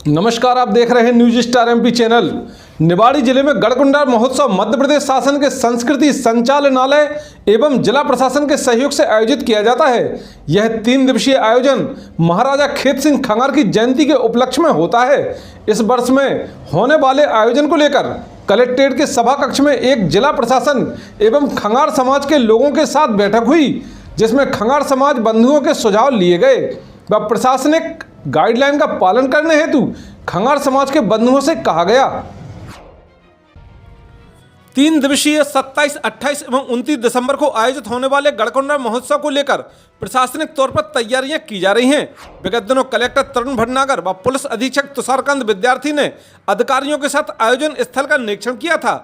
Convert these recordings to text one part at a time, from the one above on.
नमस्कार, आप देख रहे हैं news star MP channel. Niwari जिले में गढ़कुंडा महोत्सव मध्य प्रदेश शासन के संस्कृति संचालनालय एवं जिला प्रशासन के सहयोग से आयोजित किया जाता है। यह 3 दिवसीय आयोजन महाराजा खेत सिंह खंगार की जयंती के उपलक्ष्य में होता है। इस वर्ष में होने वाले आयोजन को लेकर कलेक्ट्रेट के सभा कक्ष में एक जिला प्रशासन एवं खंगार समाज के लोगों के साथ बैठक हुई, जिसमें खंगार समाज बंधुओं के सुझाव लिए गए व प्रशासनिक गाइडलाइन का पालन करने हेतु खंगार समाज के बंधुओं से कहा गया। 3 दिवसीय 27, 28 एवं 29 दिसंबर को आयोजित होने वाले गढ़कुंडा महोत्सव को लेकर प्रशासनिक तौर पर तैयारियां की जा रही हैं। विगत दिनों कलेक्टर तरुण भटनागर व पुलिस अधीक्षक तुषारकांत विद्यार्थी ने अधिकारियों के साथ आयोजन स्थल का निरीक्षण किया था।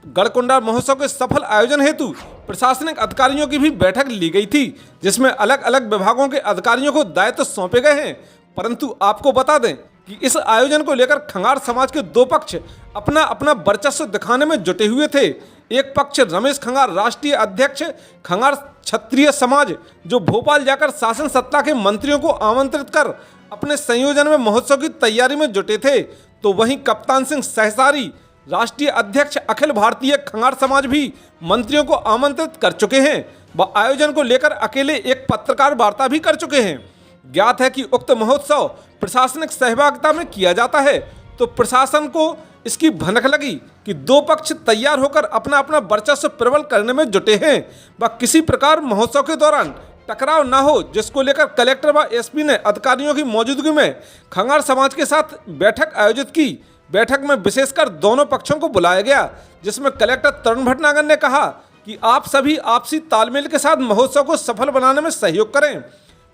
गढ़कुंडा महोत्सव के सफल आयोजन हेतु प्रशासनिक अधिकारियों की भी बैठक ली गई थी, जिसमें अलग अलग विभागों के अधिकारियों को दायित्व सौंपे गए हैं। परंतु आपको बता दें कि इस आयोजन को लेकर खंगार समाज के 2 पक्ष अपना अपना वर्चस्व दिखाने में जुटे हुए थे। एक पक्ष रमेश खंगार, राष्ट्रीय अध्यक्ष खंगार क्षत्रिय समाज, जो भोपाल जाकर शासन सत्ता के मंत्रियों को आमंत्रित कर अपने संयोजन में महोत्सव की तैयारी में जुटे थे, तो वहीं कप्तान सिंह सहसारी, राष्ट्रीय अध्यक्ष अखिल भारतीय खंगार समाज भी मंत्रियों को आमंत्रित कर चुके हैं। वह आयोजन को लेकर अकेले एक पत्रकार वार्ता भी कर चुके हैं। ज्ञात है कि उक्त महोत्सव प्रशासनिक सहभागिता में किया जाता है, तो प्रशासन को इसकी भनक लगी कि 2 पक्ष तैयार होकर अपना अपना वर्चस्व प्रबल करने में जुटे हैं व किसी प्रकार महोत्सव के दौरान टकराव न हो, जिसको लेकर कलेक्टर व एसपी ने अधिकारियों की मौजूदगी में खंगार समाज के साथ बैठक आयोजित की। बैठक में विशेषकर दोनों पक्षों को बुलाया गया, जिसमें कलेक्टर तरुण भटनागर ने कहा कि आप सभी आपसी तालमेल के साथ महोत्सव को सफल बनाने में सहयोग करें।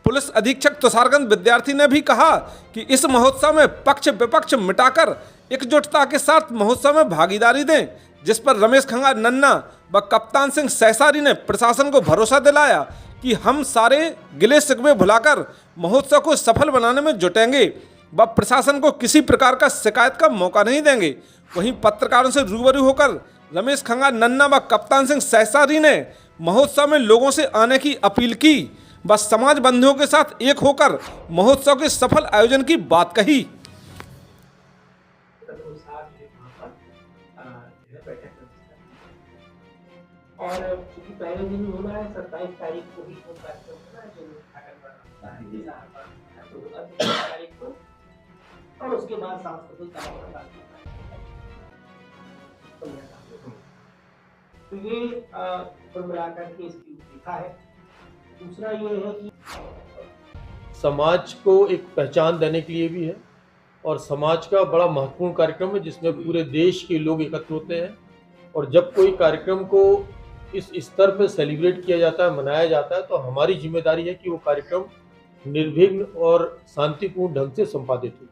पुलिस अधीक्षक तुषारकांत विद्यार्थी ने भी कहा कि इस महोत्सव में पक्ष विपक्ष मिटाकर एकजुटता के साथ महोत्सव में भागीदारी दें, जिस पर रमेश खंगार नन्ना व कप्तान सिंह सहसारी ने प्रशासन को भरोसा दिलाया कि हम सारे गिले शिकवे भुलाकर महोत्सव को सफल बनाने में जुटेंगे व प्रशासन को किसी प्रकार का शिकायत का मौका नहीं देंगे। वहीं पत्रकारों से रूबरू होकर रमेश खंगार नन्ना व कप्तान सिंह सहसारी ने महोत्सव में लोगों से आने की अपील की व समाज बंधुओं के साथ एक होकर महोत्सव के सफल आयोजन की बात कही। और चूंकि पहले दिन होना है 27 तारीख को ही कार्यक्रम होना है, जो उद्घाटन तो 28 तारीख को, और उसके बाद सांस्कृतिक कार्यक्रम तो ये कुल मिलाकर के इसकी रूपरेखा है। दूसरा ये है कि समाज को एक पहचान देने के लिए भी है और समाज का बड़ा महत्वपूर्ण कार्यक्रम है, जिसमें पूरे देश के लोग एकत्र होते हैं। और जब कोई कार्यक्रम को इस स्तर पर सेलिब्रेट किया जाता है, मनाया जाता है, तो हमारी जिम्मेदारी है कि वो कार्यक्रम निर्विघ्न और शांतिपूर्ण ढंग से संपादित हो।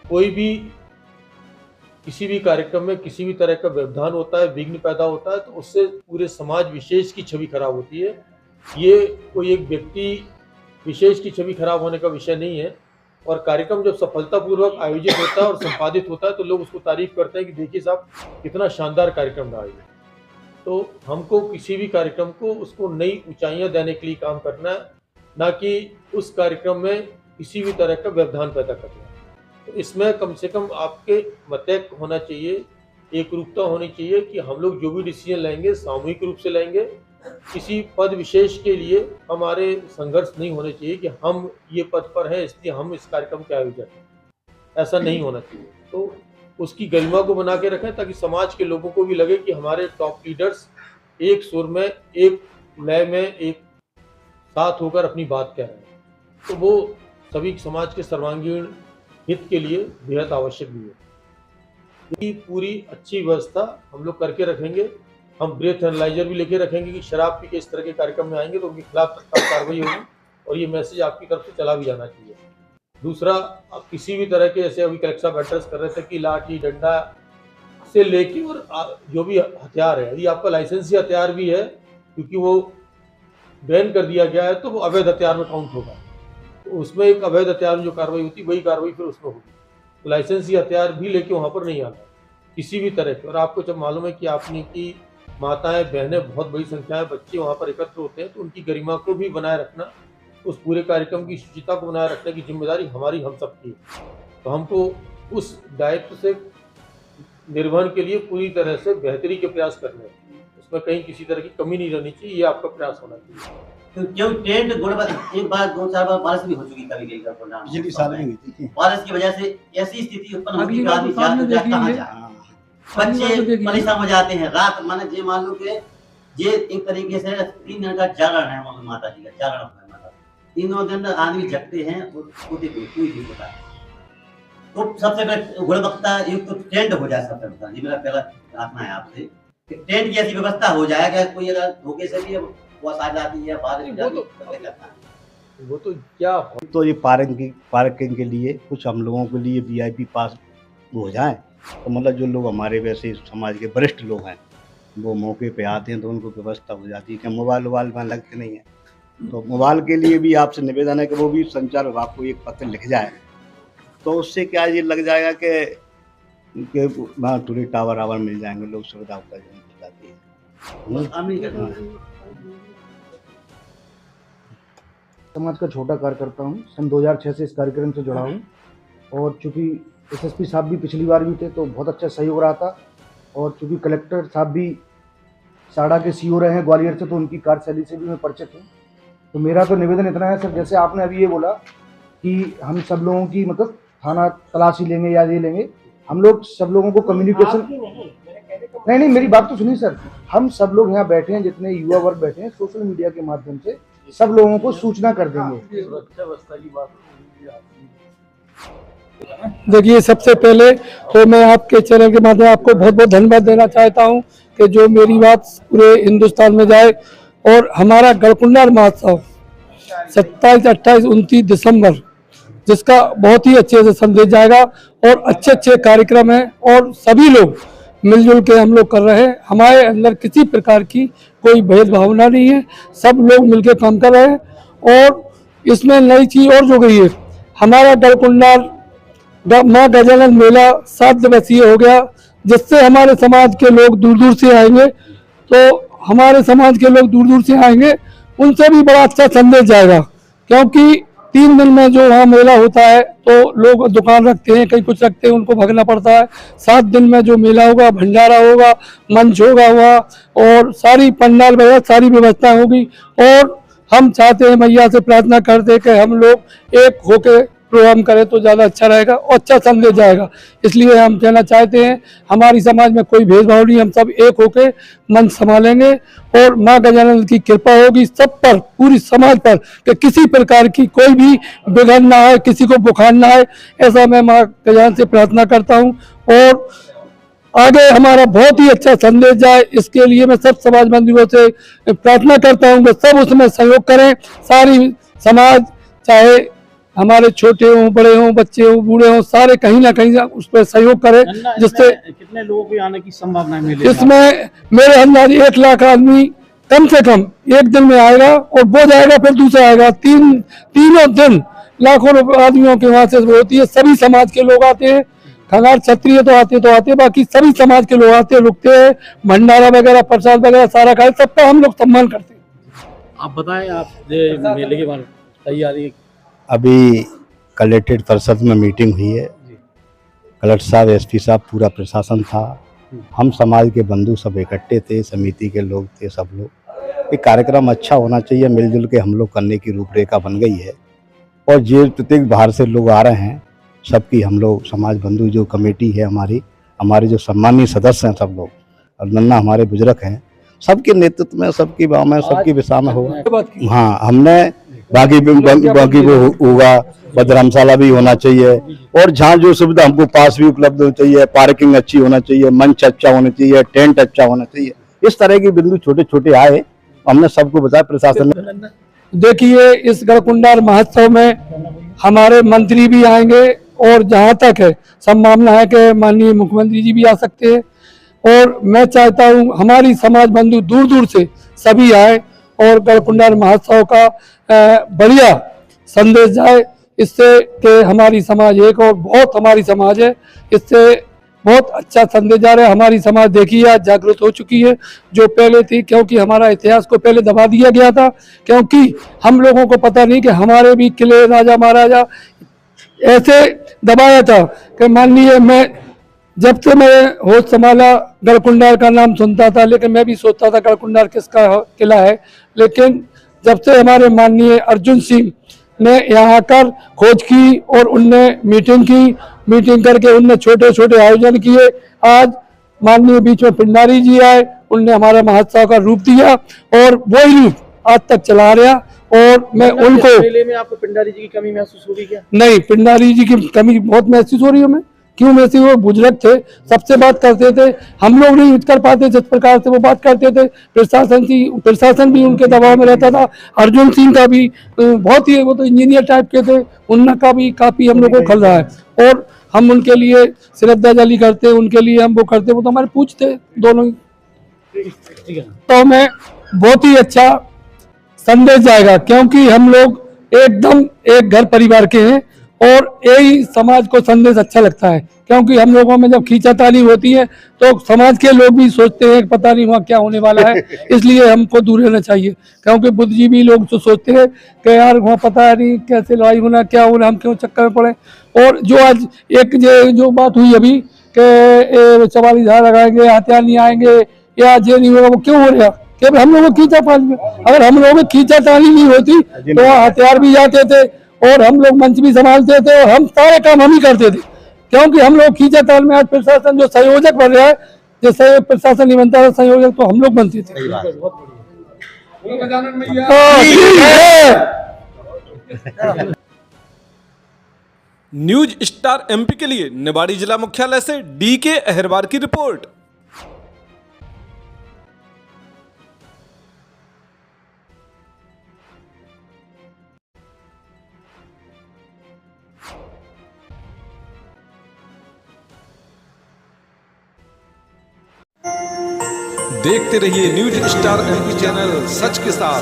कोई भी किसी भी कार्यक्रम में किसी भी तरह का व्यवधान होता है, विघ्न पैदा होता है, तो उससे पूरे समाज विशेष की छवि खराब होती है। ये कोई एक व्यक्ति विशेष की छवि खराब होने का विषय नहीं है। और कार्यक्रम जब सफलतापूर्वक आयोजित होता है और संपादित होता है, तो लोग उसको तारीफ करते हैं कि देखिए साहब कितना शानदार कार्यक्रम रहा है। तो हमको किसी भी कार्यक्रम को उसको नई ऊंचाइयां देने के लिए काम करना है, ना कि उस कार्यक्रम में किसी भी तरह का व्यवधान पैदा करना है। तो इसमें कम से कम आपके मत होना चाहिए, एक रूपता होनी चाहिए कि हम लोग जो भी डिसीजन लेंगे सामूहिक रूप से लेंगे। किसी पद विशेष के लिए हमारे संघर्ष नहीं होने चाहिए कि हम ये पद पर हैं इसलिए हम इस कार्यक्रम के आयोजक हैं, ऐसा नहीं होना चाहिए। तो उसकी गरिमा को बना के रखें ताकि समाज के लोगों को भी लगे कि हमारे टॉप लीडर्स एक सुर में, एक लय में, एक साथ होकर अपनी बात कह रहे हैं। तो वो सभी समाज के सर्वांगीण हित के लिए बेहद आवश्यक भी है। ये पूरी अच्छी व्यवस्था हम लोग करके रखेंगे। हम ब्रेथ एनालाइजर भी लेके रखेंगे कि शराब पी के इस तरह के कार्यक्रम में आएंगे तो उनके खिलाफ तत्काल कार्रवाई होगी, और ये मैसेज आपकी तरफ से चला भी जाना चाहिए। दूसरा, आप किसी भी तरह के, जैसे अभी कलेक्टर साहब एड्रेस कर रहे थे कि लाठी डंडा से लेके और जो भी हथियार है, यदि आपका लाइसेंसी हथियार भी है, क्योंकि वो बैन कर दिया गया है, तो वो अवैध हथियार में काउंट होगा। तो उसमें एक अवैध हथियार में जो कार्रवाई होती है वही कार्रवाई फिर उसमें होगी। तो लाइसेंसी हथियार भी लेके वहाँ पर नहीं आना किसी भी तरह के। और आपको जब मालूम है कि आपने की माताएं, बहनें, बहुत बड़ी संख्या में बच्चे वहाँ पर एकत्र होते हैं, तो उनकी गरिमा को भी बनाए रखना, उस पूरे कार्यक्रम की शुचिता को बनाए रखने की जिम्मेदारी हमारी, हम सबकी है। तो हमको उस दायित्व से निर्वहन के लिए पूरी तरह से बेहतरी के प्रयास करने हैं। उसमें कहीं किसी तरह की कमी नहीं रहनी चाहिए, ये आपका प्रयास होना चाहिए। तो क्यों टेंट एक बार 2-4 बार बारिश भी हो चुकी कभी कभी का प्रोग्राम पिछली साल में हुई थी। बारिश की वजह से ऐसी स्थिति उत्पन्न होगी कि आदमी कहाँ जाए, बच्चे परेशान हो जाते हैं। रात माने जे मान लो कि ये एक तरीके से 3 दिन का जागरण है माता जी का जागरण है। माता 3 दिन आदमी जगते हैं और कोई चीज होता है। तो सबसे पहले गुणवत्ता युक्त टेंट हो जाए। सबसे पहले ये मेरा पहला प्रार्थना है आपसे, टेंट की ऐसी व्यवस्था हो जाए कि कोई अगर धोखे से भी वो आ जाती है वो तो क्या तो ये पार्किंग के लिए कुछ हम लोगों के लिए वीआईपी पास हो जाए, तो मतलब जो लोग हमारे वैसे समाज के वरिष्ठ लोग हैं वो मौके पे आते हैं तो उनको व्यवस्था हो जाती है कि मोबाइल वहाँ लगते नहीं है। तो मोबाइल के लिए भी आपसे निवेदन है कि वो भी संचार विभाग को एक पत्र लिख जाए, तो उससे क्या ये लग जाएगा कि वहाँ थोड़ी टावर आवर मिल जाएंगे, लोग सुविधा होता जाती है। समाज का छोटा कार्यकर्ता हूँ, सन 2006 से इस कार्यक्रम से जुड़ा हूँ और चूँकि एसएसपी साहब भी पिछली बार भी थे तो बहुत अच्छा सहयोग रहा था और चूँकि कलेक्टर साहब भी साड़ा के सीओ रहे हैं ग्वालियर से, तो उनकी कार्यशैली से भी मैं परिचित हूँ। तो मेरा तो निवेदन इतना है सर, जैसे आपने अभी ये बोला कि हम सब लोगों की मतलब थाना तलाशी लेंगे या ये लेंगे, हम लोग सब लोगों को कम्युनिकेशन नहीं मेरी बात तो सुनिए सर, हम सब लोग यहाँ बैठे हैं, जितने युवा वर्ग बैठे हैं, सोशल मीडिया के माध्यम से सब लोगों को सूचना कर देंगे। देखिए, सबसे पहले तो मैं आपके चैनल के माध्यम आपको बहुत बहुत धन्यवाद देना चाहता हूं कि जो मेरी बात पूरे हिंदुस्तान में जाए और हमारा गढ़कुंडार महोत्सव 27, 28, 29 दिसंबर जिसका बहुत ही अच्छे से संदेश जाएगा और अच्छे अच्छे कार्यक्रम हैं और सभी लोग मिलजुल के हम लोग कर रहे हैं। हमारे अंदर किसी प्रकार की कोई भेदभावना नहीं है, सब लोग मिलकर काम कर रहे हैं। और इसमें नई चीज़ और जो गई है, हमारा गढ़कुंडार माँ गजानन मेला 7 दिवसीय हो गया, जिससे हमारे समाज के लोग दूर दूर से आएंगे। तो हमारे समाज के लोग दूर दूर से आएंगे, उनसे भी बड़ा अच्छा संदेश जाएगा, क्योंकि 3 दिन में जो वहाँ मेला होता है तो लोग दुकान रखते हैं, कहीं कुछ रखते हैं, उनको भागना पड़ता है। 7 दिन में जो मेला होगा, भंडारा होगा, मंच होगा वहाँ और सारी पंडाल वगैरह सारी व्यवस्था होगी। और हम चाहते हैं, मैया से प्रार्थना करते हैं कि हम लोग एक होके प्रोग्राम करें तो ज़्यादा अच्छा रहेगा और अच्छा संदेश जाएगा। इसलिए हम कहना चाहते हैं, हमारी समाज में कोई भेदभाव नहीं, हम सब एक होके मंच संभालेंगे और माँ गजानन की कृपा होगी सब पर, पूरी समाज पर, कि किसी प्रकार की कोई भी विघ्न ना आए, किसी को बुखार ना आए। ऐसा मैं माँ गजानन से प्रार्थना करता हूँ और आगे हमारा बहुत ही अच्छा संदेश जाए, इसके लिए मैं सब समाज बंधुओं से प्रार्थना करता हूँ कि सब उसमें सहयोग करें। सारी समाज, चाहे हमारे छोटे हों, बड़े हों, बच्चे हों, बूढ़े हों, सारे कहीं ना कहीं उस पर सहयोग करें, जिससे कितने लोगों को आने की संभावना मिलेगी? इसमें मेरे अंदाज 1 लाख आदमी कम से कम एक दिन में आएगा और वो जाएगा फिर दूसरा आएगा। तीनों दिन लाखों आदमियों के वहां से होती है। सभी समाज के लोग आते हैं, खंगार क्षत्रिय तो आते, बाकी सभी समाज के लोग आते, रुकते हैं, भंडारा वगैरह, प्रसाद वगैरह सारा खाए, सबका हम लोग सम्मान करते हैं। आप बताएं, आप मेले के बारे में तैयारी। अभी कलेक्ट्रेट परिषद में मीटिंग हुई है, कलेक्टर साहब, एसपी साहब, पूरा प्रशासन था, हम समाज के बंधु सब इकट्ठे थे, समिति के लोग थे, सब लोग। ये कार्यक्रम अच्छा होना चाहिए, मिलजुल के हम लोग करने की रूपरेखा बन गई है। और जो प्रत्येक बाहर से लोग आ रहे हैं, सबकी हम लोग समाज बंधु जो कमेटी है हमारे जो सम्मानीय सदस्य हैं सब लोग, और नन्ना हमारे बुजुर्ग हैं, सबके नेतृत्व में, सबकी बाह में, सबकी विशा में होगा। हाँ, हमने बाकी वो होगा, धर्मशाला भी होना चाहिए और जहाँ जो सुविधा हमको पास भी उपलब्ध होनी चाहिए, पार्किंग अच्छी होना चाहिए, मंच अच्छा होना चाहिए, टेंट अच्छा होना चाहिए। इस तरह के बिंदु छोटे छोटे आए, हमने सबको बताया, प्रशासन ने। देखिए, इस गढ़कुंडार महोत्सव में हमारे मंत्री भी आएंगे और जहाँ तक है संभावना है कि माननीय मुख्यमंत्री जी भी आ सकते हैं। और मैं चाहता हूँ हमारी समाज बंधु दूर दूर से सभी आए और गढ़कुंडार महोत्सव का बढ़िया संदेश जाए, इससे कि हमारी समाज एक और बहुत हमारी समाज है, इससे बहुत अच्छा संदेश जा रहा है। हमारी समाज देखिए आज जागृत हो चुकी है, जो पहले थी, क्योंकि हमारा इतिहास को पहले दबा दिया गया था, क्योंकि हम लोगों को पता नहीं कि हमारे भी किले, राजा महाराजा ऐसे दबाया था कि माननीय मैं जब से मैं होश संभाला गढ़कुंडार का नाम सुनता था, लेकिन मैं भी सोचता था गढ़कुंडार किसका किला है। लेकिन जब से हमारे माननीय अर्जुन सिंह ने यहाँ आकर खोज की और उनने मीटिंग करके उनने छोटे छोटे आयोजन किए। आज माननीय बीच में पिंडारी जी आए, उनने हमारा महोत्सव का रूप दिया और वही रूप आज तक चला रहा। और मैं उनको मेले में आपको पिंडारी जी की कमी महसूस होगी क्या? नहीं, पिंडारी जी की कमी बहुत महसूस हो रही है। मैं क्यों महसूस? वो बुजुर्ग थे, सबसे बात करते थे, हम लोग नहीं कर पाते जिस प्रकार से वो बात करते थे। प्रशासन भी उनके दबाव में रहता था। अर्जुन सिंह का भी बहुत ही, वो तो इंजीनियर टाइप के थे, उनका भी काफी हम लोग को खल रहा है और हम उनके लिए श्रद्धांजलि करते, उनके लिए हम वो करते, वो तो हमारे पूछते दोनों ही। तो हमें बहुत ही अच्छा संदेश जाएगा, क्योंकि हम लोग एकदम एक घर परिवार के हैं और यही समाज को संदेश अच्छा लगता है। क्योंकि हम लोगों में जब खींचातानी होती है तो समाज के लोग भी सोचते हैं कि पता नहीं वहाँ क्या होने वाला है, इसलिए हमको दूर रहना चाहिए। क्योंकि बुद्धिजीवी लोग तो सोचते हैं कि यार वहाँ पता नहीं कैसे लड़ाई होना, क्या होना, हम क्यों चक्कर में पड़े। और जो आज एक जो बात हुई अभी कि 44 धारा लगाएंगे, हथियार नहीं आएंगे या ये नहीं होगा, वो क्यों हो रहा? केवल हम लोगों को खींचातानी में, अगर हम लोगों में खींचातानी नहीं होती तो हथियार भी जाते थे और हम लोग मंच भी संभालते थे और हम सारे काम हम ही करते थे। क्योंकि हम लोग खींचातान में आज प्रशासन जो संयोजक बन रहा है, जैसे प्रशासन नहीं बनता था संयोजक, तो हम लोग बनते थे। न्यूज स्टार एमपी के लिए निवाड़ी जिला मुख्यालय से DK अहिरवार की रिपोर्ट। देखते रहिए न्यूज स्टार एमपी चैनल, सच के साथ।